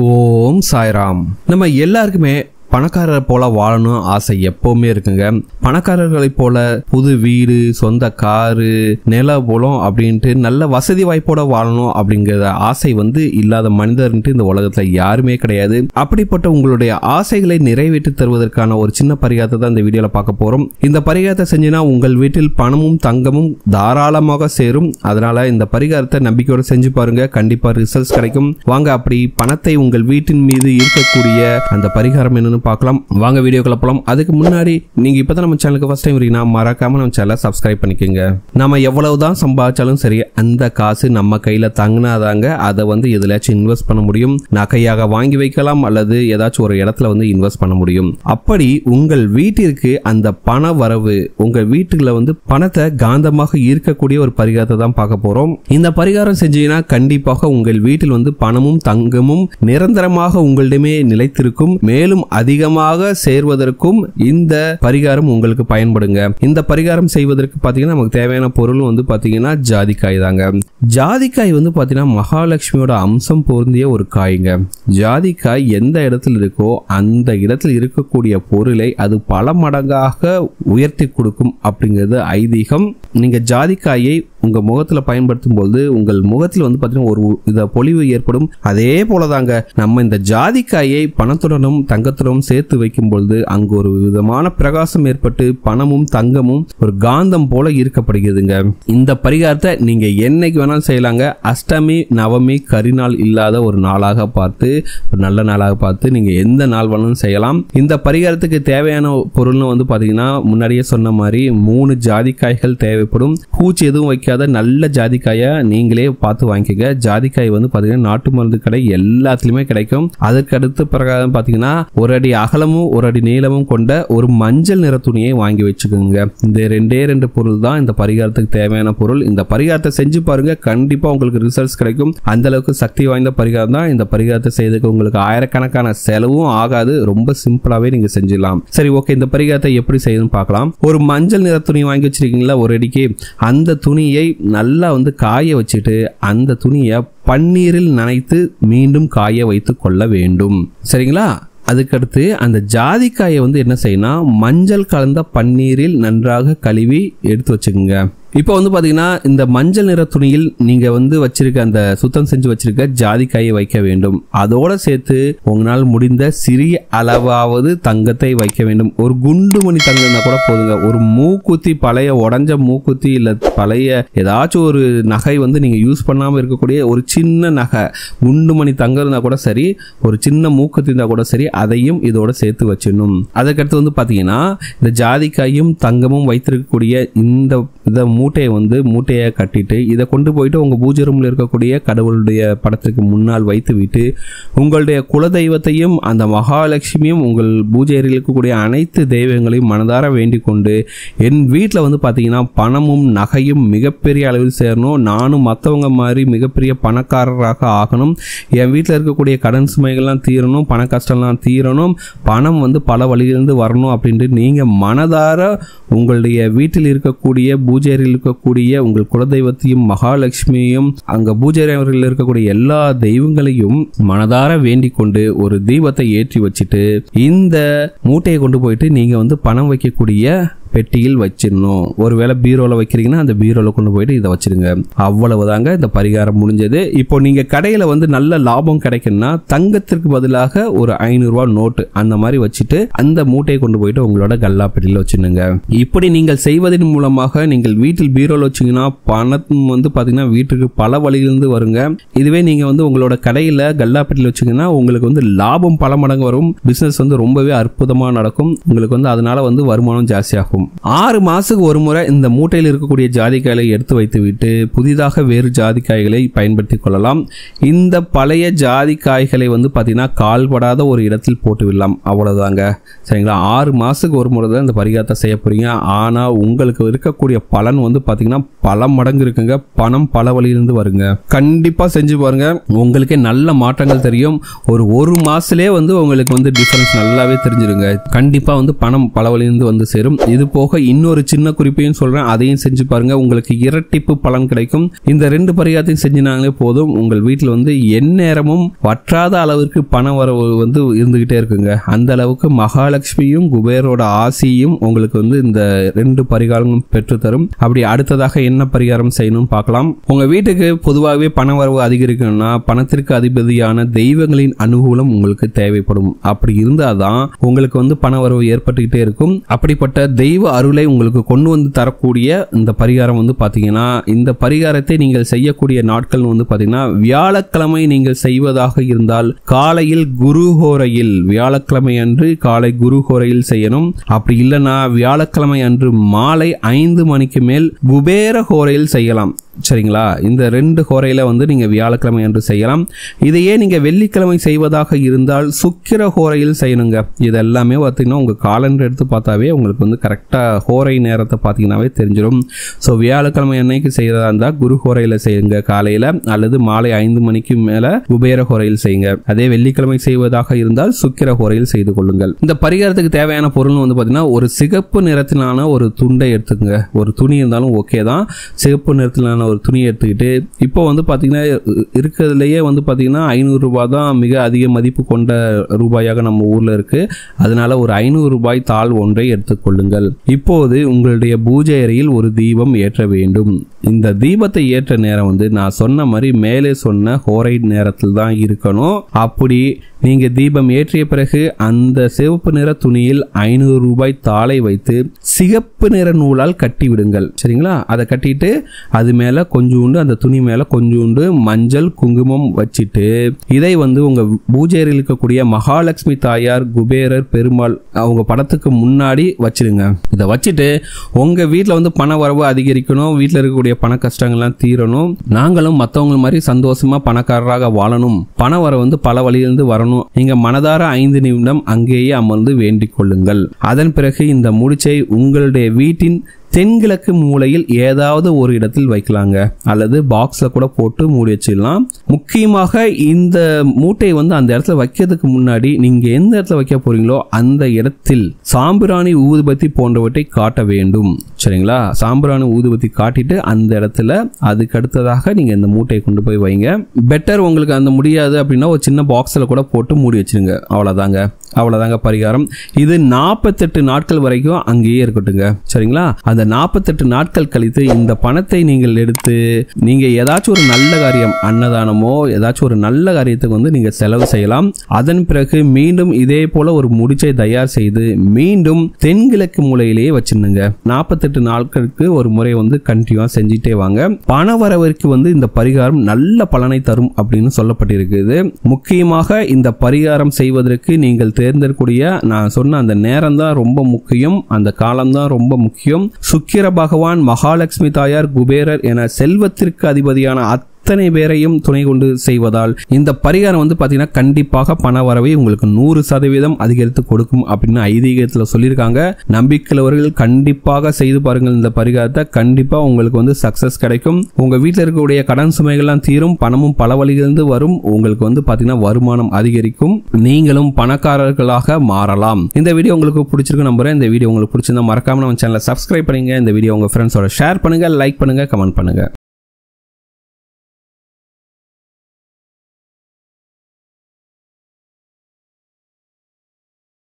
ஓம் சாய்ராம். நம்ம எல்லாருக்குமே பணக்காரர் போல வாழணும் ஆசை எப்பவுமே இருக்குங்க. பணக்காரர்களை போல புது வீடு, சொந்த காரு, நில போலம் அப்படின்ட்டு நல்ல வசதி வாய்ப்போட வாழணும் அப்படிங்கிற ஆசை இல்லாத மனிதர்ன்ட்டு இந்த உலகத்துல யாருமே கிடையாது. அப்படிப்பட்ட உங்களுடைய ஆசைகளை நிறைவேற்றி தருவதற்கான ஒரு சின்ன பரிகாரத்தை தான் இந்த வீடியோல பார்க்க போறோம். இந்த பரிகாரத்தை செஞ்சினா உங்கள் வீட்டில் பணமும் தங்கமும் தாராளமாக சேரும். அதனால இந்த பரிகாரத்தை நம்பிக்கையோட செஞ்சு பாருங்க, கண்டிப்பா ரிசல்ட்ஸ் கிடைக்கும். வாங்க அப்படி பணத்தை உங்கள் வீட்டின் மீது இருக்கக்கூடிய அந்த பரிகாரம் என்னன்னு பார்க்கலாம். வாங்க வீடியோக்குள்ள போலாம். அதுக்கு முன்னாடி நீங்க இப்பதான் நம்ம சேனலுக்கு ஃபர்ஸ்ட் டைம் வரீங்கன்னா மறக்காம நம்ம சேனலை சப்ஸ்கிரைப் பண்ணிக்கோங்க. நம்ம எவ்வளவுதான் சம்பாதிச்சாலும் சரி, அந்த காசு நம்ம கையில தங்கினாதாங்க அதை எதுலாச்சும் இன்வெஸ்ட் பண்ண முடியும். நகையாக வாங்கி வைக்கலாம் அல்லது ஏதாச்சும் ஒரு இடத்துல இன்வெஸ்ட் பண்ண முடியும். அப்படி உங்கள் வீட்டிற்கு அந்த பண வரவு, உங்க வீட்டுல பணத்தை காந்தமாக ஈர்க்கக்கூடிய ஒரு பரிகாரத்தை தான் பார்க்க போறோம். இந்த பரிகாரம் செஞ்சீங்கன்னா கண்டிப்பாக உங்கள் வீட்டில் பணமும் தங்கமும் நிரந்தரமாக உங்களிடமே நிலைத்திருக்கும். மேலும் அதிகமாக சேர்வதற்கும் இந்த பரிகாரம் உங்களுக்கு பயன்படுங்க. இந்த பரிகாரம் செய்வதற்கு பாத்தீங்கன்னா நமக்கு தேவையான பொருள் பாத்தீங்கன்னா ஜாதிக்காய் தாங்க. ஜாதிக்காய் பாத்தீங்கன்னா மகாலட்சுமியோட அம்சம் பொருந்திய ஒரு காய்ங்க. ஜாதிக்காய் எந்த இடத்துல இருக்கோ அந்த இடத்துல இருக்கக்கூடிய பொருளை அது பல மடங்காக உயர்த்தி கொடுக்கும் அப்படிங்கிறது ஐதீகம். நீங்க ஜாதிக்காயை உங்க முகத்துல பயன்படுத்தும் போது உங்கள் முகத்தில் பாத்தீங்கன்னா ஒரு வித பொலிவு ஏற்படும். அதே போலதாங்க நம்ம இந்த ஜாதிக்காயை பணத்துடனும் தங்கத்துடனும் சேர்த்து வைக்கும் பொழுது அங்கு ஒரு விதமான பிரகாசம் ஏற்பட்டு பணமும் தங்கமும் ஒரு காந்தம் போல ஈர்க்கப்படுகிறதுங்க. இந்த பரிகாரத்தை நீங்க என்னைக்கு வேணாலும் செய்யலாங்க. அஷ்டமி, நவமி, கரிநாள் இல்லாத ஒரு நாளாக பார்த்து, ஒரு நல்ல நாளாக பார்த்து நீங்க எந்த நாள் வேணாலும் செய்யலாம். இந்த பரிகாரத்துக்கு தேவையான பொருள்னு பாத்தீங்கன்னா முன்னாடியே சொன்ன மாதிரி 3 ஜாதிக்காய்கள் தேவைப்படும். பூச்சி எதுவும் வைக்காத நல்ல ஜாதிக்காயை நீங்களே பார்த்து வாங்கிக்கங்க. ஜாதிக்காய் பாத்தீங்கன்னா நாட்டு மருந்து கடை எல்லாத்துலயுமே கிடைக்கும். அதற்கு அடுத்த பிரகாரம் பாத்தீங்கன்னா ஒரு அடி அகலமும் ஒரு அடி நீளமும் கொண்ட ஒரு மஞ்சள் நிற துணியை வாங்கி வச்சுக்கோங்க. இந்த ரெண்டே பொருள் தான் இந்த பரிகாரத்துக்கு தேவையான பொருள். இந்த பரிகாரத்தை செஞ்சு பாருங்க, கண்டிப்பா உங்களுக்கு ரிசல்ட்ஸ் கிடைக்கும். அந்த அளவுக்கு சக்தி வாய்ந்த பரிகாரம் தான். இந்த பரிகாரத்தை செய்யறதுக்கு உங்களுக்கு ஆயிரக்கணக்கான செலவும் ஆகாது. ரொம்ப சிம்பிளாவே நீங்க செஞ்சிடலாம். சரி, ஓகே. இந்த பரிகாரத்தை எப்படி செய்யணும்னு பார்க்கலாம். ஒரு மஞ்சள் நிற துணி வாங்கி வச்சிருக்கீங்களா ஒரு அடிக்கு, அந்த துணியை நல்லா காய வச்சுட்டு அந்த துணியை பன்னீரில் நனைத்து மீண்டும் காய வைத்துக் கொள்ள வேண்டும். சரிங்களா? அதுக்கடுத்து அந்த ஜாதிக்காயை என்ன செய்யணும், மஞ்சள் கலந்த பன்னீரில் நன்றாக கழுவி எடுத்து வச்சுக்கோங்க. இப்போ பாத்தீங்கன்னா இந்த மஞ்சள் நிற துணியில் நீங்க வச்சிருக்க அந்த சுத்தம் செஞ்சு வச்சிருக்க ஜாதிக்காயை வைக்க வேண்டும். அதோட சேர்த்து உங்களால் முடிந்த சிறிய அளவாவது தங்கத்தை வைக்க வேண்டும். ஒரு குண்டு மணி தங்கம்னா கூட போதுங்க. ஒரு மூக்குத்தி, பழைய உடஞ்ச மூக்குத்தி இல்ல பழைய ஏதாச்சும் ஒரு நகை நீங்க யூஸ் பண்ணாம இருக்கக்கூடிய ஒரு சின்ன நகை, குண்டு மணி தங்கம் இருந்தா கூட சரி, ஒரு சின்ன மூக்குத்தி இருந்தா கூட சரி, அதையும் இதோட சேர்த்து வச்சிடணும். அதுக்கடுத்து பாத்தீங்கன்னா இந்த ஜாதிக்காயும் தங்கமும் வைத்திருக்கக்கூடிய இந்த மூட்டையை கட்டிட்டு இதை கொண்டு போயிட்டு உங்க பூஜை ரூம்ல இருக்கக்கூடிய கடவுளுடைய படத்திற்கு முன்னால் வைத்து விட்டு உங்களுடைய குலதெய்வத்தையும் அந்த மகாலட்சுமியும் உங்கள் பூஜை அறையில் இருக்கக்கூடிய அனைத்து தெய்வங்களையும் மனதார வேண்டிக் கொண்டு, என் வீட்டில் பாத்தீங்கன்னா பணமும் நகையும் மிகப்பெரிய அளவில் சேரணும், நானும் மற்றவங்க மாதிரி மிகப்பெரிய பணக்காரராக ஆகணும், என் வீட்டில் இருக்கக்கூடிய கடன் சுமைகள்லாம் தீரணும், பண கஷ்டம்லாம் தீரணும், பணம் பல வழியிலிருந்து வரணும் அப்படின்ட்டு நீங்க மனதார உங்களுடைய வீட்டில் இருக்கக்கூடிய பூஜை இருக்கக்கூடிய உங்கள் குலதெய்வத்தையும் மகாலட்சுமியையும் அங்க பூஜை அறையில் இருக்கக்கூடிய எல்லா தெய்வங்களையும் மனதார வேண்டிக் கொண்டு ஒரு தீபத்தை ஏற்றி வச்சுட்டு இந்த மூட்டையை கொண்டு போயிட்டு நீங்க பணம் வைக்கக்கூடிய பெட்டியில் வச்சிடணும். ஒருவேளை பீரோல வைக்கிறீங்கன்னா அந்த பீரோல கொண்டு போயிட்டு இதை வச்சிருங்க. அவ்வளவுதாங்க இந்த பரிகாரம் முடிஞ்சது. இப்போ நீங்க கடையில நல்ல லாபம் கிடைக்குன்னா தங்கத்திற்கு பதிலாக ஒரு 500 ரூபாய் நோட்டு அந்த மாதிரி வச்சுட்டு அந்த மூட்டையை கொண்டு போயிட்டு உங்களோட கல்லா பெட்டியில வச்சிருங்க. இப்படி நீங்கள் செய்வதன் மூலமாக நீங்கள் வீட்டில் பீரோல வச்சீங்கன்னா பணம் பாத்தீங்கன்னா வீட்டுக்கு பல வழியிலிருந்து வருங்க. இதுவே நீங்க உங்களோட கடையில கல்லா பெட்டியில வச்சீங்கன்னா உங்களுக்கு லாபம் பல மடங்கு வரும். பிசினஸ் ரொம்பவே அற்புதமா நடக்கும். உங்களுக்கு அதனால வருமானம் ஜாஸ்தியாகும். 6 மாசத்துக்கு ஒரு முறை இந்த மூட்டையில் இருக்கக்கூடிய ஜாதிக்காய்களை எடுத்து வைத்து விட்டு புதிதாக வேறு ஜாதிக்காய்களை பயன்படுத்திக் கொள்ளலாம். இந்த பழைய ஜாதிக்காய்களை பாத்தீங்கன்னா கால்படாத ஒரு இடத்தில் போட்டு விடலாம். அவ்வளவுதாங்க. சரிங்களா? 6 மாசத்துக்கு ஒரு முறை தான் இந்த பரிகாரத்தை செய்ய போறீங்க. ஆனா உங்களுக்கு இருக்கக்கூடிய பலன் பாத்தீங்கன்னா பல மடங்கு இருக்குங்க. பணம் பல வழியிலிருந்து வருங்க. கண்டிப்பா செஞ்சு பாருங்க, உங்களுக்கே நல்ல மாற்றங்கள் தெரியும். ஒரு மாசத்திலே உங்களுக்கு டிஃபரன்ஸ் நல்லாவே தெரிஞ்சிருங்க. கண்டிப்பா பணம் பல வழியிலிருந்து சேரும். இது போக இன்னொரு சின்ன குறிப்பையும் சொல்றேன், அதையும் செஞ்சு பாருங்க. உங்களுக்கு இரட்டிப்பு பலன் கிடைக்கும். இந்த 2 பரிகாரத்தையும் செஞ்சினாங்களே போதும், உங்கள் வீட்டில் வந்து எந்நேரமும் வற்றாத அளவிற்கு பண வரவு வந்து இருந்துகிட்டே இருக்குங்க. அந்த அளவுக்கு மகாலட்சுமியும் குபேரோட ஆசியும் உங்களுக்கு வந்து இந்த 2 பரிகாரங்களும் பெற்று தரும். அப்படி அடுத்ததாக என்ன பரிகாரம் செய்யணும் பார்க்கலாம். உங்க வீட்டுக்கு பொதுவாகவே பண வரவு அதிகரிக்கணும்னா பணத்திற்கு அதிபதியான தெய்வங்களின் அனுகூலம் உங்களுக்கு தேவைப்படும். அப்படி இருந்தாதான் உங்களுக்கு வந்து பண வரவு ஏற்பட்டுக்கிட்டே இருக்கும். அப்படிப்பட்ட தெய்வ அருளை உங்களுக்கு கொண்டு வந்து தரக்கூடிய இந்த பரிகாரம் வந்து பாத்தீங்கன்னா, இந்த பரிகாரத்தை நீங்கள் செய்யக்கூடிய நாட்கள் வந்து பாத்தீங்கன்னா வியாழக்கிழமை நீங்கள் செய்வதாக இருந்தால் காலையில் குருஹோரையில், வியாழக்கிழமை அன்று காலை குருஹோரையில் செய்யணும். அப்படி இல்லைன்னா வியாழக்கிழமை அன்று மாலை 5 மணிக்கு மேல் குபேர ஹோரையில் செய்யலாம். சரிங்களா? இந்த 2 ஹோரையில வந்து நீங்க வியாழக்கிழமை அன்று செய்யலாம். இதையே நீங்க வெள்ளிக்கிழமை செய்வதாக இருந்தால் சுக்கிர ஹோரையில் செய்யணுங்க. இது எல்லாமே பார்த்தீங்கன்னா உங்க காலண்டர் எடுத்து பார்த்தாவே உங்களுக்கு வந்து கரெக்டா ஹோரை நேரத்தை பார்த்தீங்கன்னாவே தெரிஞ்சிடும். ஸோ வியாழக்கிழமை அன்னைக்கு செய்யறதா இருந்தா குரு ஹோரையில செய்யுங்க காலையில, அல்லது மாலை 5 மணிக்கு மேல குபேர ஹோரையில் செய்யுங்க. அதே வெள்ளிக்கிழமை செய்வதாக இருந்தால் சுக்கிர ஹோரையில் செய்து கொள்ளுங்கள். இந்த பரிகாரத்துக்கு தேவையான பொருள் வந்து பார்த்தீங்கன்னா ஒரு சிகப்பு நிறத்திலான ஒரு துண்டை எடுத்துக்கங்க. ஒரு துணி இருந்தாலும் ஓகே தான். சிகப்பு நிறத்திலான ஒரு துணியை எடுத்துக்கிட்டு, இப்போ வந்து பாத்தீங்கன்னா இருக்கிறதுலயே வந்து பாத்தீங்கன்னா 500 ரூபாய் தான் மிக அதிக மதிப்பு கொண்ட ரூபாயாக நம்ம ஊர்ல இருக்கு. அதனால ஒரு 500 ரூபாய் தாள் ஒன்றை எடுத்துக்கொள்ளுங்கள். இப்போது உங்களுடைய பூஜை அறையில் ஒரு தீபம் ஏற்ற வேண்டும். இந்த தீபத்தை ஏற்ற நேரம் வந்து நான் சொன்ன மாதிரி மேலே சொன்ன ஹோரை நேரத்தில் தான் இருக்கணும். அப்படி நீங்க தீபம் ஏற்றிய பிறகு அந்த சிவப்பு நிற துணியில் 500 ரூபாய் தாளை வைத்து சிகப்பு நிற நூலால் கட்டி விடுங்கள். சரிங்களா? அதை கட்டிட்டு அது மேல கொஞ்சோண்டு, அந்த துணி மேல கொஞ்சோண்டு மஞ்சள் குங்குமம் வச்சிட்டு இதை வந்து உங்க பூஜையில் இருக்கக்கூடிய மகாலட்சுமி தாயார், குபேரர், பெருமாள் அவங்க படத்துக்கு முன்னாடி வச்சிருங்க. இதை வச்சுட்டு உங்க வீட்டில் வந்து பண வரவு அதிகரிக்கணும், வீட்டில் இருக்கக்கூடிய பண கஷ்டங்கள்லாம் தீரணும், நாங்களும் மற்றவங்க மாதிரி சந்தோஷமா பணக்காரராக வாழணும், பண வரவு வந்து பல வழியிலிருந்து வரணும், நீங்க மனதார 5 நிமிடம் அங்கேயே அமர்ந்து வேண்டிக் கொள்ளுங்கள். அதன் பிறகு இந்த முடிச்சை உங்களுடைய வீட்டின் தென்கிழக்கு மூலையில் ஏதாவது ஒரு இடத்தில் வைக்கலாங்க, அல்லது பாக்ஸ்ல கூட போட்டு மூடி வச்சிடலாம். முக்கியமாக இந்த மூட்டை வந்து அந்த இடத்துல வைக்கிறதுக்கு முன்னாடி நீங்க எந்த இடத்துல வைக்க போறீங்களோ அந்த இடத்தில் சாம்பிராணி ஊதுபத்தி போன்றவற்றை காட்ட வேண்டும். சரிங்களா? சாம்பிராணி ஊதுபத்தி காட்டிட்டு அந்த இடத்துல அதுக்கு அடுத்ததாக நீங்க இந்த மூட்டையை கொண்டு போய் வைங்க. பெட்டர் உங்களுக்கு அந்த முடியாது அப்படின்னா ஒரு சின்ன பாக்ஸ்ல கூட போட்டு மூடி வச்சிருங்க. அவ்வளவுதாங்க பரிகாரம். இது 48 நாட்கள் வரைக்கும் அங்கேயே இருக்கட்டுங்க. சரிங்களா? அந்த 48 நாட்கள் கழித்து இந்த பணத்தை நீங்கள் எடுத்து நீங்க ஏதாச்சும் ஒரு நல்ல காரியம், அன்னதானமோ ஏதாச்சும் ஒரு நல்ல காரியத்துக்கு வந்து நீங்க செலவு செய்யலாம். அதன் பிறகு மீண்டும் இதே போல ஒரு முடிச்சை தயார் செய்து மீண்டும் தென்கிழக்கு மூலையிலேயே வச்சிருந்துங்க. 48 நாட்களுக்கு ஒரு முறை வந்து கண்டினியூவா செஞ்சுட்டே வாங்க. பண வரவிற்கு வந்து இந்த பரிகாரம் நல்ல பலனை தரும் அப்படின்னு சொல்லப்பட்டிருக்குது. முக்கியமாக இந்த பரிகாரம் செய்வதற்கு நீங்கள் தேர்ந்தெடுக்கக்கூடிய நான் சொன்ன அந்த நேரம் தான் ரொம்ப முக்கியம், அந்த காலம் தான் ரொம்ப முக்கியம். சுக்கிர பகவான், மகாலட்சுமி தாயார், குபேரர் என செல்வத்திற்கு அதிபதியான அத்தனை பேரையும் துணை கொண்டு செய்வதால் இந்த பரிகாரம் வந்து பாத்தீங்கன்னா கண்டிப்பாக பண வரவை உங்களுக்கு 100% அதிகரித்து கொடுக்கும் அப்படின்னு ஐதீகத்தில் சொல்லியிருக்காங்க. நம்பிக்கையுள்ளவர்கள் கண்டிப்பாக செய்து பாருங்கள். இந்த பரிகாரத்தை கண்டிப்பா உங்களுக்கு வந்து சக்சஸ் கிடைக்கும். உங்க வீட்டில் இருக்கக்கூடிய கடன் சுமைகள்லாம் தீரும், பணமும் பல வழிகளிலிருந்து வரும், உங்களுக்கு வந்து பாத்தீங்கன்னா வருமானம் அதிகரிக்கும், நீங்களும் பணக்காரர்களாக மாறலாம். இந்த வீடியோ உங்களுக்கு பிடிச்சிருக்கு நம்புறேன். இந்த வீடியோ உங்களுக்கு பிடிச்சிருந்தா மறக்காம நம்ம சேனலை சப்ஸ்கிரைப் பண்ணுங்க. இந்த வீடியோ உங்க ஃப்ரெண்ட்ஸோட ஷேர் பண்ணுங்க, லைக் பண்ணுங்க, கமெண்ட் பண்ணுங்க.